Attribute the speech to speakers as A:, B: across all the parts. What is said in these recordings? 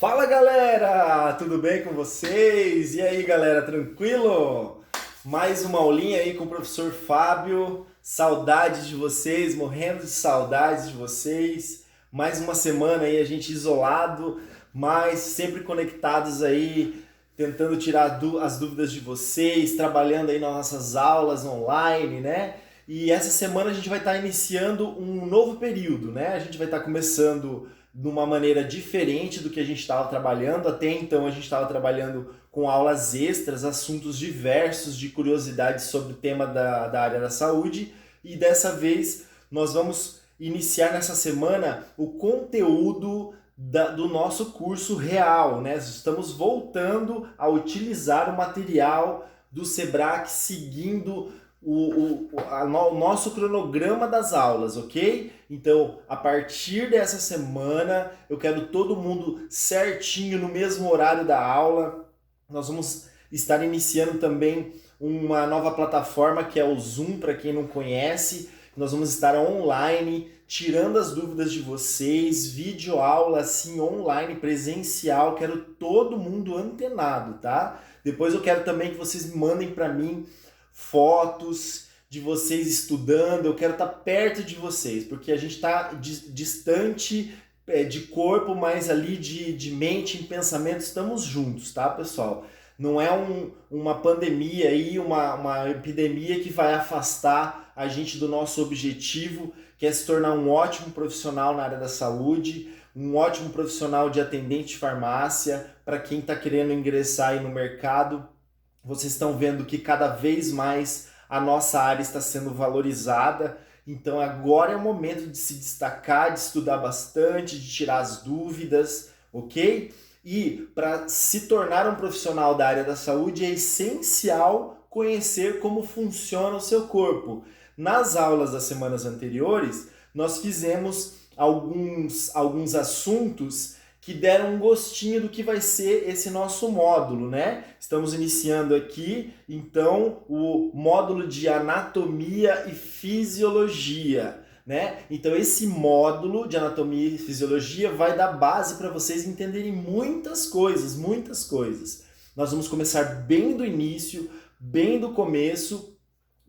A: Fala galera, tudo bem com vocês? E aí galera, tranquilo? Mais uma aulinha aí com o professor Fábio. Saudades de vocês, morrendo de saudades de vocês. Mais uma semana aí a gente isolado, mas sempre conectados aí, tentando tirar as dúvidas de vocês, trabalhando aí nas nossas aulas online, né? E essa semana a gente vai estar iniciando um novo período, né? A gente vai estar começando de uma maneira diferente do que a gente estava trabalhando. Até então a gente estava trabalhando com aulas extras, assuntos diversos de curiosidades sobre o tema da área da saúde. E dessa vez nós vamos iniciar nessa semana o conteúdo do nosso curso real, né? Estamos voltando a utilizar o material do Sebrae seguindo o nosso cronograma das aulas, ok? Então, a partir dessa semana, eu quero todo mundo certinho no mesmo horário da aula. Nós vamos estar iniciando também uma nova plataforma que é o Zoom, para quem não conhece. Nós vamos estar online, tirando as dúvidas de vocês, videoaula assim online, presencial. Quero todo mundo antenado, tá? Depois eu quero também que vocês mandem para mim fotos de vocês estudando. Eu quero estar perto de vocês, porque a gente está distante de corpo, mas ali de mente, em pensamento, estamos juntos, tá, pessoal? Não é uma pandemia aí, uma epidemia que vai afastar a gente do nosso objetivo, que é se tornar um ótimo profissional na área da saúde, um ótimo profissional de atendente de farmácia, para quem está querendo ingressar aí no mercado. Vocês estão vendo que cada vez mais a nossa área está sendo valorizada, então agora é o momento de se destacar, de estudar bastante, de tirar as dúvidas, ok? E para se tornar um profissional da área da saúde é essencial conhecer como funciona o seu corpo. Nas aulas das semanas anteriores, nós fizemos alguns assuntos que deram um gostinho do que vai ser esse nosso módulo, né? Estamos iniciando aqui, então, o módulo de anatomia e fisiologia, né? Então, esse módulo de anatomia e fisiologia vai dar base para vocês entenderem muitas coisas, muitas coisas. Nós vamos começar bem do início, bem do começo,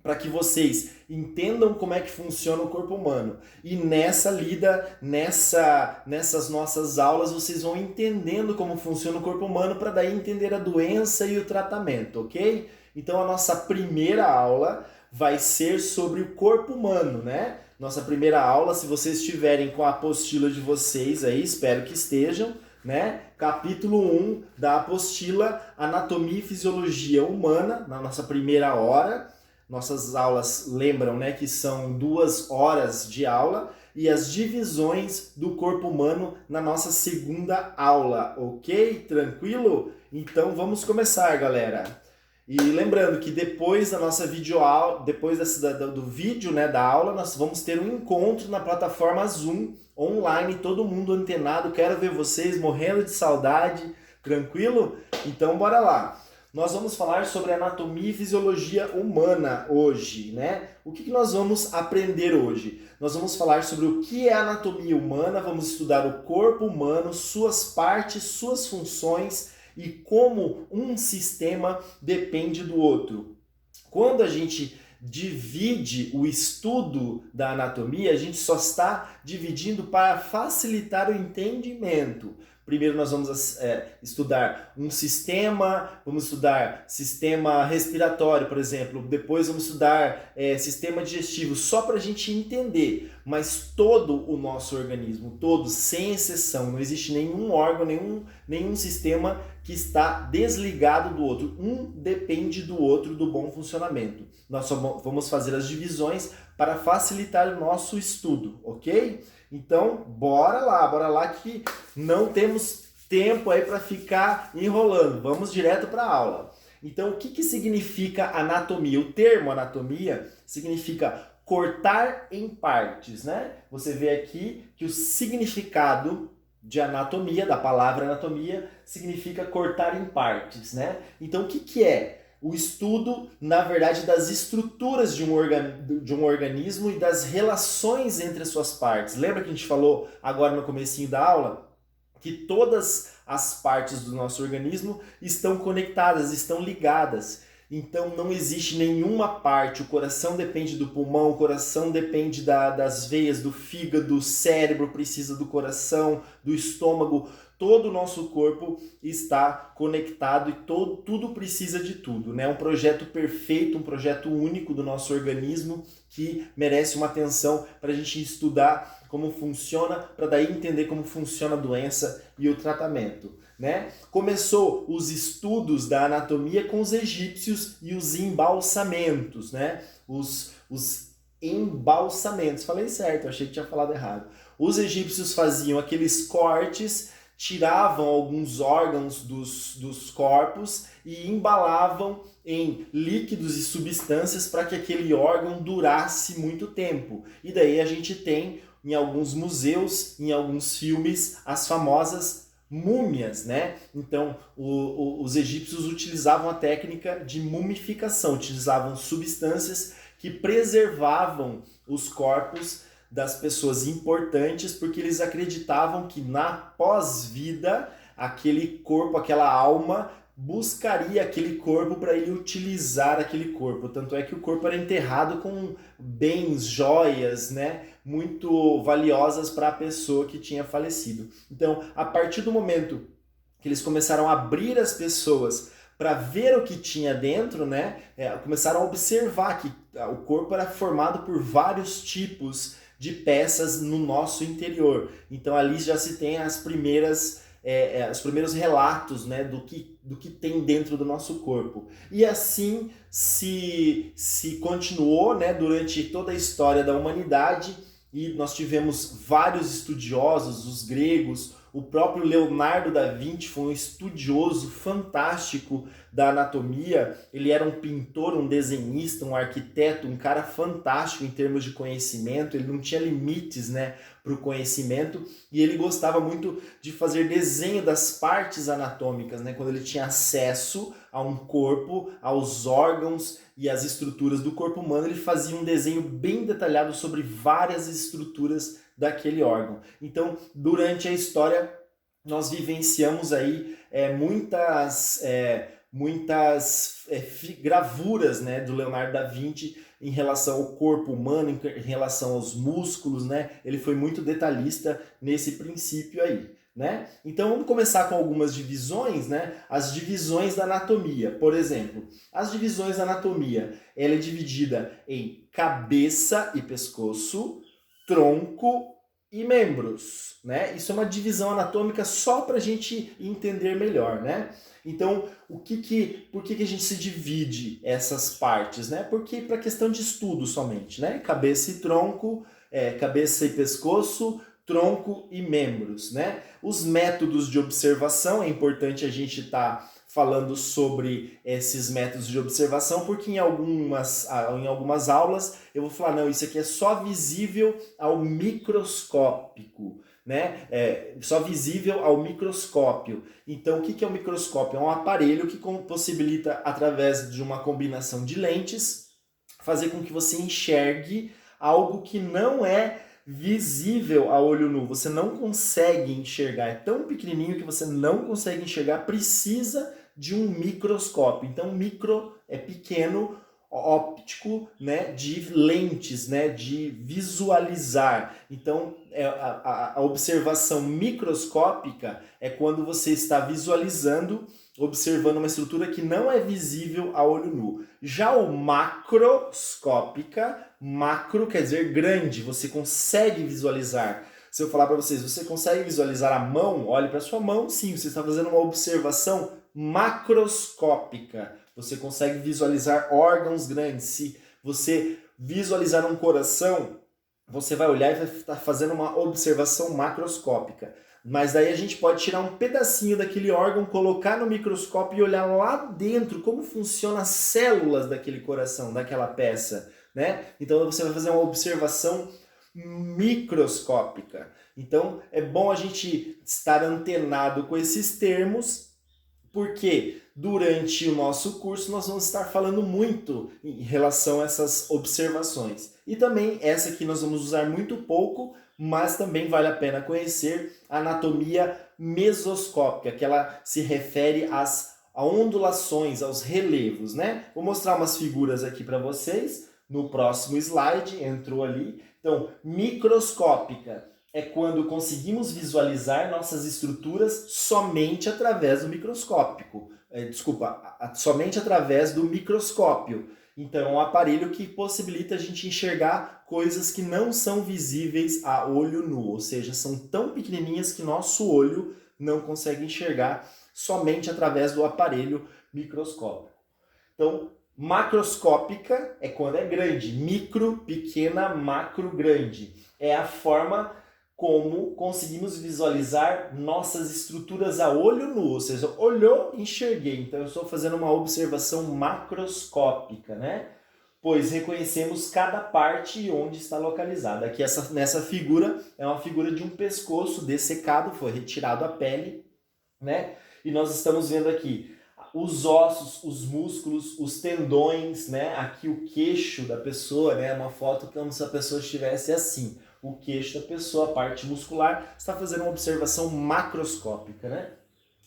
A: para que vocês entendam como é que funciona o corpo humano. E nessa lida, nessas nossas aulas, vocês vão entendendo como funciona o corpo humano para daí entender a doença e o tratamento, ok? Então a nossa primeira aula vai ser sobre o corpo humano, né? Nossa primeira aula, se vocês estiverem com a apostila de vocês aí, espero que estejam, né? Capítulo 1 da apostila Anatomia e Fisiologia Humana, na nossa primeira hora. Nossas aulas lembram, né, que são 2 horas de aula e as divisões do corpo humano na nossa segunda aula, ok? Tranquilo? Então vamos começar, galera. E lembrando que depois da nossa videoaula, depois do vídeo, né, da aula, nós vamos ter um encontro na plataforma Zoom online, todo mundo antenado. Quero ver vocês morrendo de saudade, tranquilo? Então bora lá. Nós vamos falar sobre anatomia e fisiologia humana hoje, né? O que nós vamos aprender hoje? Nós vamos falar sobre o que é anatomia humana, vamos estudar o corpo humano, suas partes, suas funções e como um sistema depende do outro. Quando a gente divide o estudo da anatomia, a gente só está dividindo para facilitar o entendimento. Primeiro nós vamos estudar um sistema, vamos estudar sistema respiratório, por exemplo. Depois vamos estudar sistema digestivo, só para a gente entender. Mas todo o nosso organismo, todo, sem exceção, não existe nenhum órgão, nenhum sistema que está desligado do outro. Um depende do outro, do bom funcionamento. Nós só vamos fazer as divisões para facilitar o nosso estudo, ok? Então, bora lá que não temos tempo aí para ficar enrolando. Vamos direto para a aula. Então, o que significa anatomia? O termo anatomia significa cortar em partes, né? Você vê aqui que o significado de anatomia, da palavra anatomia, significa cortar em partes, né? Então, o que é? O estudo, na verdade, das estruturas de um organismo e das relações entre as suas partes. Lembra que a gente falou agora no comecinho da aula? que todas as partes do nosso organismo estão conectadas, estão ligadas. Então não existe nenhuma parte, o coração depende do pulmão, o coração depende das veias, do fígado, o cérebro precisa do coração, do estômago. Todo o nosso corpo está conectado e tudo precisa de tudo, né? Um projeto perfeito, um projeto único do nosso organismo que merece uma atenção para a gente estudar como funciona, para daí entender como funciona a doença e o tratamento, né? Começou os estudos da anatomia com os egípcios e os embalsamentos, né? Os embalsamentos, falei certo, achei que tinha falado errado. Os egípcios faziam aqueles cortes, tiravam alguns órgãos dos corpos e embalavam em líquidos e substâncias para que aquele órgão durasse muito tempo. E daí a gente tem em alguns museus, em alguns filmes, as famosas múmias, né? Então, os egípcios utilizavam a técnica de mumificação, utilizavam substâncias que preservavam os corpos das pessoas importantes, porque eles acreditavam que na pós-vida, aquele corpo, aquela alma, buscaria aquele corpo para ele utilizar aquele corpo. Tanto é que o corpo era enterrado com bens, joias, né, muito valiosas para a pessoa que tinha falecido. Então, a partir do momento que eles começaram a abrir as pessoas para ver o que tinha dentro, né, começaram a observar que o corpo era formado por vários tipos de peças no nosso interior. Então ali já se tem os primeiros relatos, né, do que tem dentro do nosso corpo. E assim se continuou, né, durante toda a história da humanidade, e nós tivemos vários estudiosos, os gregos, o próprio Leonardo da Vinci foi um estudioso fantástico da anatomia. Ele era um pintor, um desenhista, um arquiteto, um cara fantástico em termos de conhecimento. Ele não tinha limites, né, para o conhecimento, e ele gostava muito de fazer desenho das partes anatômicas, né, quando ele tinha acesso a um corpo, aos órgãos e às estruturas do corpo humano, ele fazia um desenho bem detalhado sobre várias estruturas daquele órgão. Então, durante a história, nós vivenciamos aí muitas gravuras, né, do Leonardo da Vinci em relação ao corpo humano, em relação aos músculos, né? Ele foi muito detalhista nesse princípio aí, né? Então vamos começar com algumas divisões, né? As divisões da anatomia, por exemplo. As divisões da anatomia, ela é dividida em cabeça e pescoço, tronco e membros, né? Isso é uma divisão anatômica só para a gente entender melhor, né? Então, por que a gente se divide essas partes, né? Porque para questão de estudo somente, né? Cabeça e tronco, cabeça e pescoço, tronco e membros, né? Os métodos de observação, é importante a gente estar falando sobre esses métodos de observação, porque em algumas aulas eu vou falar, não, isso aqui é só visível ao microscópico, né? Só visível ao microscópio. Então, o que é o microscópio? É um aparelho que possibilita, através de uma combinação de lentes, fazer com que você enxergue algo que não é visível a olho nu. Você não consegue enxergar, é tão pequenininho que você não consegue enxergar, precisa de um microscópio. Então, micro é pequeno, óptico, né, de lentes, né, de visualizar. Então, a observação microscópica é quando você está visualizando, observando uma estrutura que não é visível a olho nu. Já o macroscópica, macro quer dizer grande, você consegue visualizar. Se eu falar para vocês, você consegue visualizar a mão? Olhe para sua mão, sim, você está fazendo uma observação macroscópica. Você consegue visualizar órgãos grandes. Se você visualizar um coração, você vai olhar e vai estar fazendo uma observação macroscópica. Mas daí a gente pode tirar um pedacinho daquele órgão, colocar no microscópio e olhar lá dentro como funcionam as células daquele coração, daquela peça, né? Então você vai fazer uma observação microscópica. Então é bom a gente estar antenado com esses termos, porque durante o nosso curso nós vamos estar falando muito em relação a essas observações. E também essa aqui nós vamos usar muito pouco, mas também vale a pena conhecer a anatomia mesoscópica, que ela se refere a ondulações, aos relevos, né? Vou mostrar umas figuras aqui para vocês no próximo slide, entrou ali. Então, microscópica é quando conseguimos visualizar nossas estruturas somente através do microscópico. Somente através do microscópio. Então, é um aparelho que possibilita a gente enxergar coisas que não são visíveis a olho nu, ou seja, são tão pequenininhas que nosso olho não consegue enxergar somente através do aparelho microscópico. Então, macroscópica é quando é grande, micro, pequena, macro, grande. É a forma como conseguimos visualizar nossas estruturas a olho nu, ou seja, olhou, enxerguei. Então eu estou fazendo uma observação macroscópica, né? Pois reconhecemos cada parte e onde está localizada. Aqui nessa figura é uma figura de um pescoço dessecado, foi retirado a pele, né? E nós estamos vendo aqui os ossos, os músculos, os tendões, né? Aqui o queixo da pessoa, né? Uma foto como se a pessoa estivesse assim. O queixo da pessoa, a parte muscular, está fazendo uma observação macroscópica, né?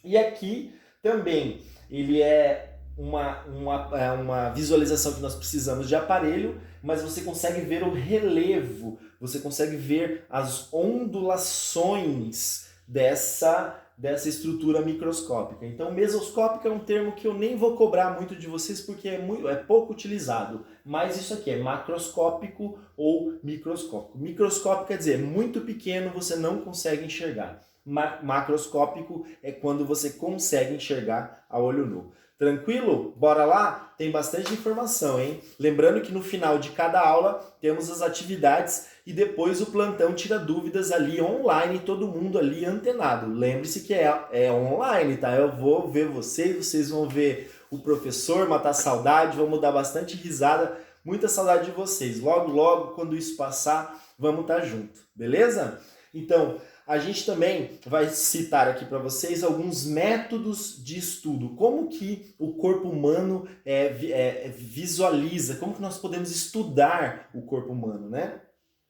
A: E aqui também ele é uma visualização que nós precisamos de aparelho, mas você consegue ver o relevo, você consegue ver as ondulações dessa estrutura microscópica. Então, mesoscópica é um termo que eu nem vou cobrar muito de vocês porque é pouco utilizado, mas isso aqui é macroscópico ou microscópico. Microscópico quer dizer muito pequeno, você não consegue enxergar. Macroscópico é quando você consegue enxergar a olho nu. Tranquilo? Bora lá? Tem bastante informação, hein? Lembrando que no final de cada aula temos as atividades e depois o plantão tira dúvidas ali online, todo mundo ali antenado. Lembre-se que é online, tá? Eu vou ver vocês vão ver o professor, matar saudade, vamos dar bastante risada, muita saudade de vocês. Logo, logo, quando isso passar, vamos estar junto, beleza? Então, a gente também vai citar aqui para vocês alguns métodos de estudo. Como que o corpo humano visualiza, como que nós podemos estudar o corpo humano, né?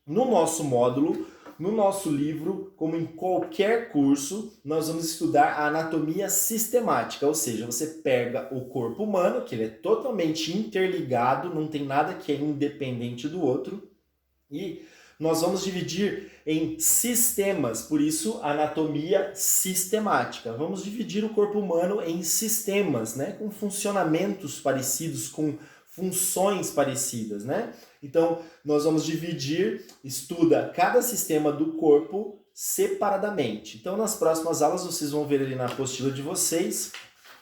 A: No nosso módulo, no nosso livro, como em qualquer curso, nós vamos estudar a anatomia sistemática, ou seja, você pega o corpo humano, que ele é totalmente interligado, não tem nada que é independente do outro, e nós vamos dividir em sistemas, por isso anatomia sistemática. Vamos dividir o corpo humano em sistemas, né, com funcionamentos parecidos, com funções parecidas, né? Então, nós vamos estuda cada sistema do corpo separadamente. Então, nas próximas aulas, vocês vão ver ali na apostila de vocês,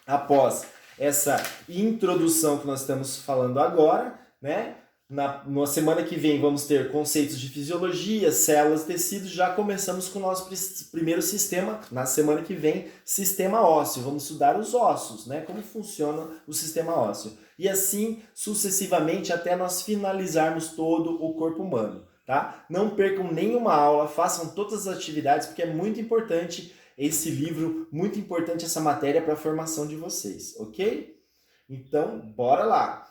A: após essa introdução que nós estamos falando agora, né? Na semana que vem vamos ter conceitos de fisiologia, células, tecidos. Já começamos com o nosso primeiro sistema. Na semana que vem, sistema ósseo. Vamos estudar os ossos, né? Como funciona o sistema ósseo. E assim sucessivamente até nós finalizarmos todo o corpo humano, tá? Não percam nenhuma aula, façam todas as atividades, porque é muito importante esse livro, muito importante essa matéria para a formação de vocês, ok? Então, bora lá!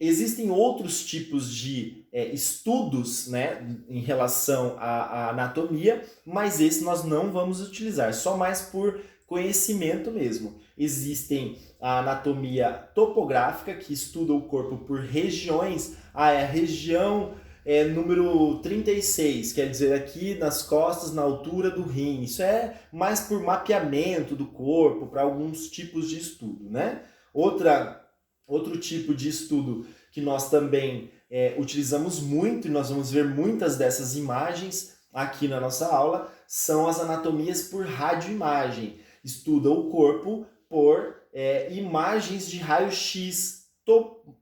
A: Existem outros tipos de estudos, né, em relação à anatomia, mas esse nós não vamos utilizar, só mais por conhecimento mesmo. Existem a anatomia topográfica, que estuda o corpo por regiões. É a região número 36, quer dizer, aqui nas costas, na altura do rim. Isso é mais por mapeamento do corpo, para alguns tipos de estudo, né? Outro tipo de estudo que nós também utilizamos muito, e nós vamos ver muitas dessas imagens aqui na nossa aula, são as anatomias por radioimagem. Estuda o corpo por imagens de raio-x,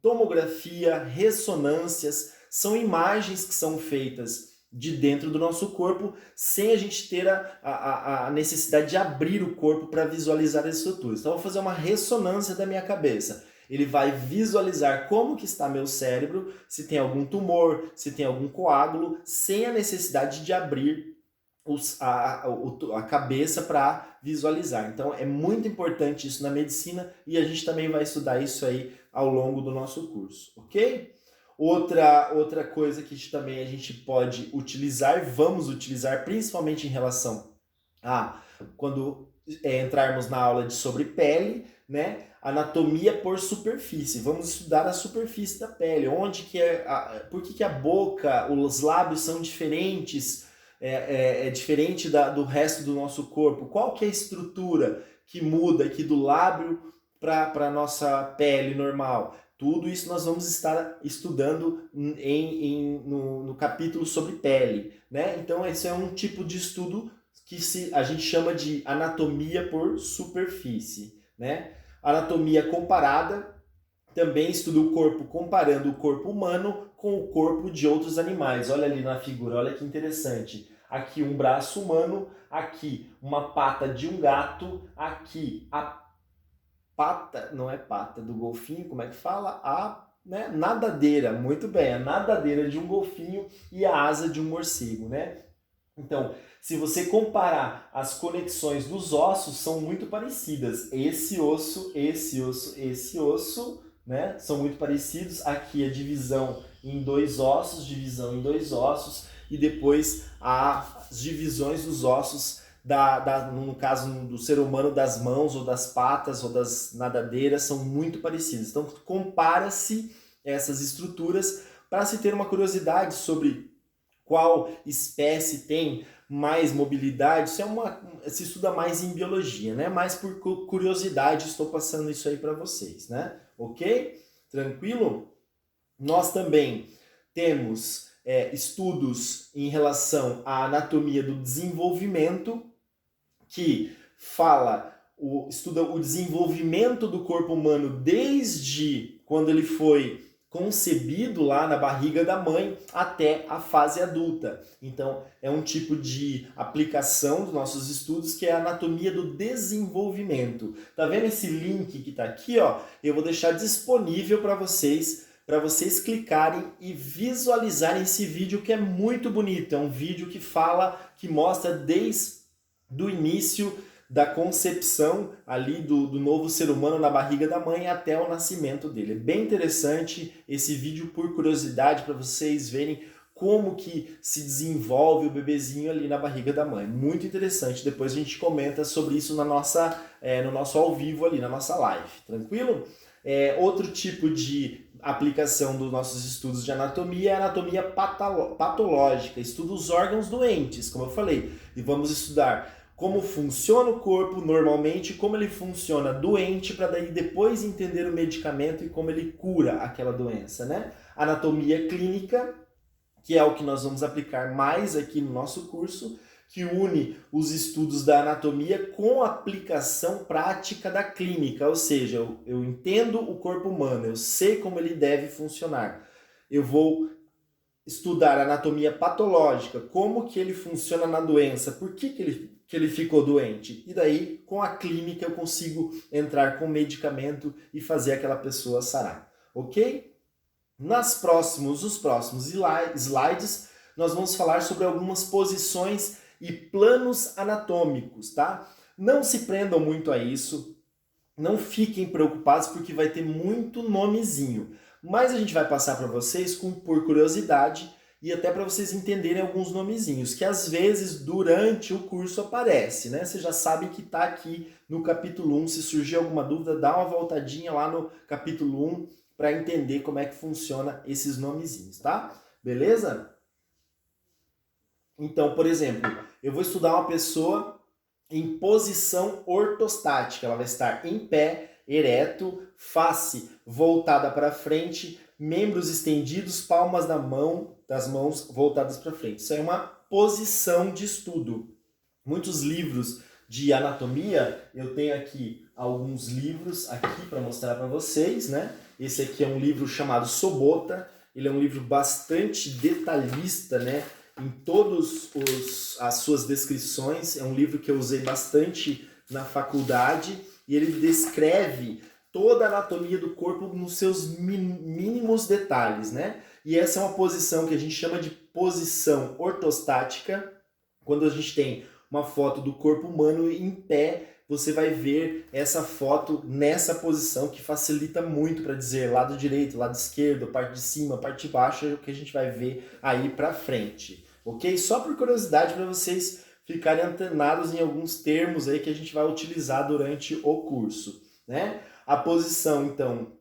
A: tomografia, ressonâncias. São imagens que são feitas de dentro do nosso corpo, sem a gente ter a necessidade de abrir o corpo para visualizar as estruturas. Então, eu vou fazer uma ressonância da minha cabeça. Ele vai visualizar como que está meu cérebro, se tem algum tumor, se tem algum coágulo, sem a necessidade de abrir a cabeça para visualizar. Então, é muito importante isso na medicina e a gente também vai estudar isso aí ao longo do nosso curso, ok? Outra coisa que também a gente pode utilizar, vamos utilizar principalmente em relação a quando entrarmos na aula sobre pele, né? Anatomia por superfície. Vamos estudar a superfície da pele, onde que por que a boca, os lábios são diferentes, diferente do resto do nosso corpo. Qual que é a estrutura que muda aqui do lábio para a nossa pele normal? Tudo isso nós vamos estar estudando no capítulo sobre pele, né? Então esse é um tipo de estudo que a gente chama de anatomia por superfície, né? Anatomia comparada também estuda o corpo comparando o corpo humano com o corpo de outros animais. Olha ali na figura, olha que interessante. Aqui um braço humano, aqui uma pata de um gato, aqui a pata, não é pata do golfinho, como é que fala? Né, nadadeira, muito bem, a nadadeira de um golfinho e a asa de um morcego, né? Então, se você comparar as conexões dos ossos, são muito parecidas. Esse osso, esse osso, né? São muito parecidos. Aqui a divisão em dois ossos, e depois as divisões dos ossos, no caso do ser humano, das mãos ou das patas ou das nadadeiras, são muito parecidas. Então, compara-se essas estruturas para se ter uma curiosidade sobre qual espécie tem mais mobilidade. Isso se estuda mais em biologia, né? Mas por curiosidade estou passando isso aí para vocês, né? Ok? Tranquilo? Nós também temos estudos em relação à anatomia do desenvolvimento, que estuda o desenvolvimento do corpo humano desde quando ele foi concebido lá na barriga da mãe até a fase adulta. Então, é um tipo de aplicação dos nossos estudos que é a anatomia do desenvolvimento. Tá vendo esse link que tá aqui, ó? Eu vou deixar disponível para vocês clicarem e visualizarem esse vídeo, que é muito bonito. É um vídeo que mostra desde do início da concepção ali do novo ser humano na barriga da mãe até o nascimento dele. É bem interessante esse vídeo, por curiosidade, para vocês verem como que se desenvolve o bebezinho ali na barriga da mãe. Muito interessante. Depois a gente comenta sobre isso no nosso ao vivo ali, na nossa live. Tranquilo? Outro tipo de aplicação dos nossos estudos de anatomia é a anatomia patológica. Estuda os órgãos doentes, como eu falei. E vamos estudar como funciona o corpo normalmente, como ele funciona doente, para daí depois entender o medicamento e como ele cura aquela doença, né? Anatomia clínica, que é o que nós vamos aplicar mais aqui no nosso curso, que une os estudos da anatomia com a aplicação prática da clínica, ou seja, eu entendo o corpo humano, eu sei como ele deve funcionar. Eu vou estudar a anatomia patológica, como que ele funciona na doença, por que ele ficou doente. E daí, com a clínica, eu consigo entrar com medicamento e fazer aquela pessoa sarar. Ok? Os próximos slides, nós vamos falar sobre algumas posições e planos anatômicos, tá? Não se prendam muito a isso, não fiquem preocupados porque vai ter muito nomezinho. Mas a gente vai passar para vocês por curiosidade e até para vocês entenderem alguns nomezinhos, que às vezes durante o curso aparece, né? Você já sabe que está aqui no capítulo 1, se surgir alguma dúvida, dá uma voltadinha lá no capítulo 1 para entender como é que funciona esses nomezinhos, tá? Beleza? Então, por exemplo, eu vou estudar uma pessoa em posição ortostática, ela vai estar em pé, ereto, face voltada para frente, membros estendidos, palmas das mãos voltadas para frente. Isso é uma posição de estudo. Muitos livros de anatomia, eu tenho aqui alguns livros aqui para mostrar para vocês, né? Esse aqui é um livro chamado Sobota, ele é um livro bastante detalhista, né? Em todas as suas descrições, é um livro que eu usei bastante na faculdade, e ele descreve toda a anatomia do corpo nos seus mínimos detalhes, né? E essa é uma posição que a gente chama de posição ortostática, quando a gente tem uma foto do corpo humano em pé, você vai ver essa foto nessa posição que facilita muito para dizer lado direito, lado esquerdo, parte de cima, parte de baixo, é o que a gente vai ver aí para frente, ok? Só por curiosidade para vocês ficarem antenados em alguns termos aí que a gente vai utilizar durante o curso, né? A posição, então,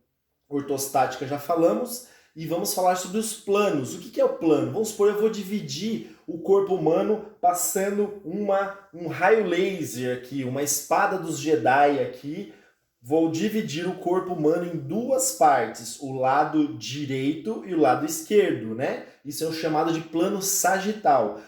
A: ortostática já falamos, e vamos falar sobre os planos. O que é o plano? Vamos supor, eu vou dividir o corpo humano passando um raio laser aqui, uma espada dos Jedi aqui. Vou dividir o corpo humano em duas partes, o lado direito e o lado esquerdo, né? Isso é o chamado de plano sagital.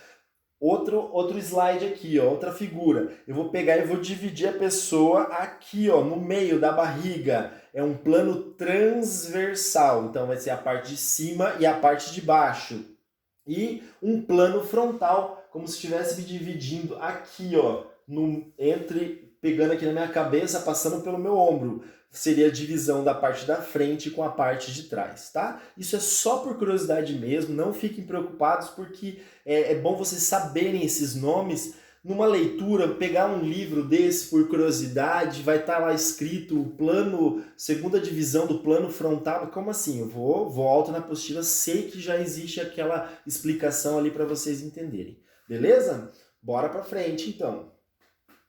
A: Outro slide aqui, ó, outra figura. Eu vou pegar e vou dividir a pessoa aqui, ó, no meio da barriga. É um plano transversal, então vai ser a parte de cima e a parte de baixo. E um plano frontal, como se estivesse me dividindo aqui, ó, pegando aqui na minha cabeça, passando pelo meu ombro. Seria a divisão da parte da frente com a parte de trás, tá? Isso é só por curiosidade mesmo, não fiquem preocupados, porque é bom vocês saberem esses nomes. Numa leitura, pegar um livro desse por curiosidade, vai estar lá escrito o plano, segunda divisão do plano frontal. Como assim? Eu volto na apostila, sei que já existe aquela explicação ali para vocês entenderem. Beleza? Bora para frente então,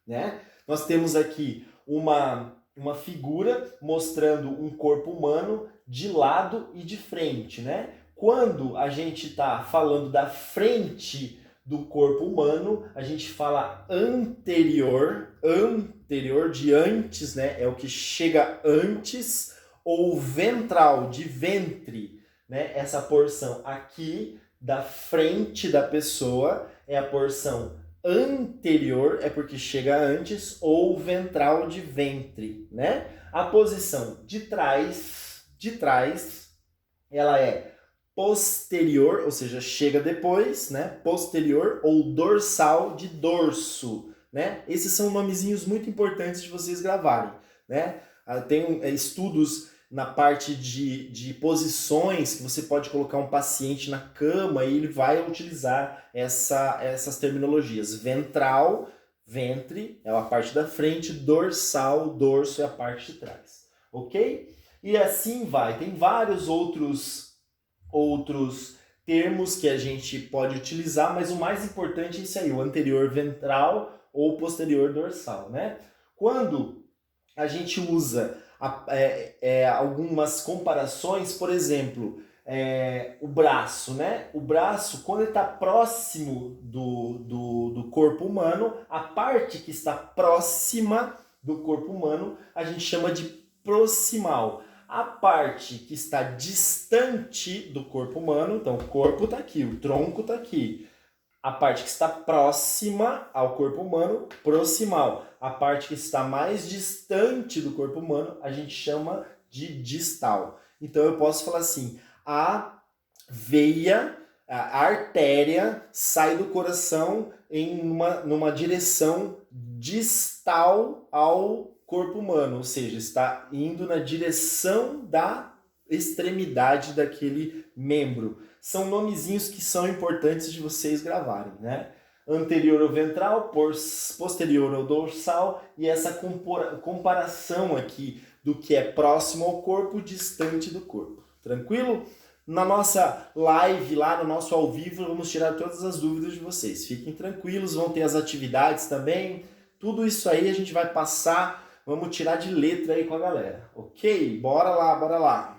A: né? Nós temos aqui uma figura mostrando um corpo humano de lado e de frente, né? Quando a gente está falando da frente do corpo humano, a gente fala anterior de antes, né? É o que chega antes, ou ventral, de ventre, né? Essa porção aqui da frente da pessoa é a porção anterior, é porque chega antes, ou ventral de ventre, né? A posição de trás, ela é posterior, ou seja, chega depois, né? Posterior, ou dorsal de dorso, né? Esses são nomezinhos muito importantes de vocês gravarem, né? Tem estudos na parte de posições que você pode colocar um paciente na cama e ele vai utilizar essas terminologias. Ventral, ventre, é a parte da frente, dorsal, dorso é a parte de trás, ok? E assim vai. Tem vários outros termos que a gente pode utilizar, mas o mais importante é isso aí, o anterior ventral ou posterior dorsal, né? Quando a gente usa algumas comparações, por exemplo, o braço, né? O braço, quando ele está próximo do corpo humano, a parte que está próxima do corpo humano, a gente chama de proximal. A parte que está distante do corpo humano, então o corpo está aqui, o tronco está aqui. A parte que está próxima ao corpo humano, proximal. A parte que está mais distante do corpo humano, a gente chama de distal. Então eu posso falar assim, a veia, a artéria sai do coração em numa direção distal ao corpo humano, ou seja, está indo na direção da extremidade daquele membro. São nomezinhos que são importantes de vocês gravarem, né? Anterior ao ventral, posterior ao dorsal, e essa comparação aqui do que é próximo ao corpo, distante do corpo. Tranquilo? Na nossa live, lá no nosso ao vivo, vamos tirar todas as dúvidas de vocês. Fiquem tranquilos, vão ter as atividades também. Tudo isso aí a gente vai passar, vamos tirar de letra aí com a galera. Ok? Bora lá.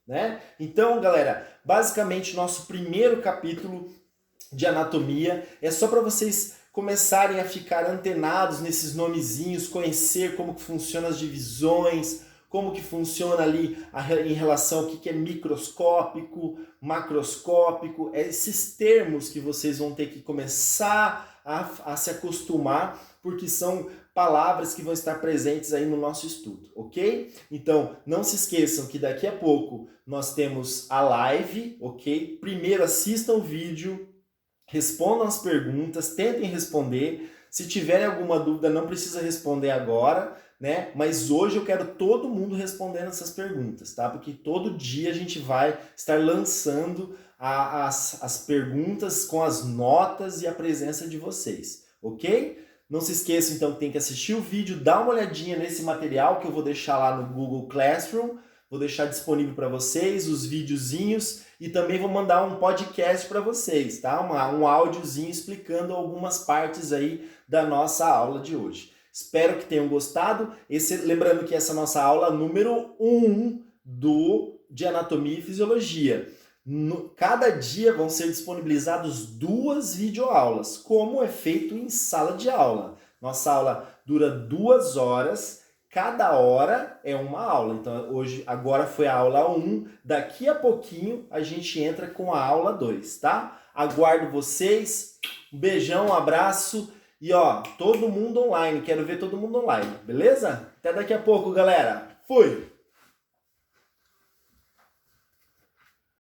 A: Né? Então, galera, basicamente nosso primeiro capítulo de anatomia é só para vocês começarem a ficar antenados nesses nomezinhos, conhecer como que funcionam as divisões, como que funciona ali em relação ao que é microscópico, macroscópico, esses termos que vocês vão ter que começar a se acostumar, porque são palavras que vão estar presentes aí no nosso estudo, ok? Então, não se esqueçam que daqui a pouco nós temos a live, ok? Primeiro assistam o vídeo, respondam as perguntas, tentem responder. Se tiverem alguma dúvida, não precisa responder agora, né? Mas hoje eu quero todo mundo respondendo essas perguntas, tá? Porque todo dia a gente vai estar lançando as perguntas com as notas e a presença de vocês, ok? Não se esqueça, então, que tem que assistir o vídeo, dar uma olhadinha nesse material que eu vou deixar lá no Google Classroom, vou deixar disponível para vocês, os videozinhos, e também vou mandar um podcast para vocês, tá? Um áudiozinho explicando algumas partes aí da nossa aula de hoje. Espero que tenham gostado. Lembrando que essa é a nossa aula número 1 de Anatomia e Fisiologia. Cada dia vão ser disponibilizadas 2 videoaulas, como é feito em sala de aula. Nossa aula dura 2 horas, cada hora é uma aula. Então agora foi a aula 1, daqui a pouquinho a gente entra com a aula 2, tá? Aguardo vocês, um beijão, um abraço e todo mundo online, quero ver todo mundo online, beleza? Até daqui a pouco, galera. Fui!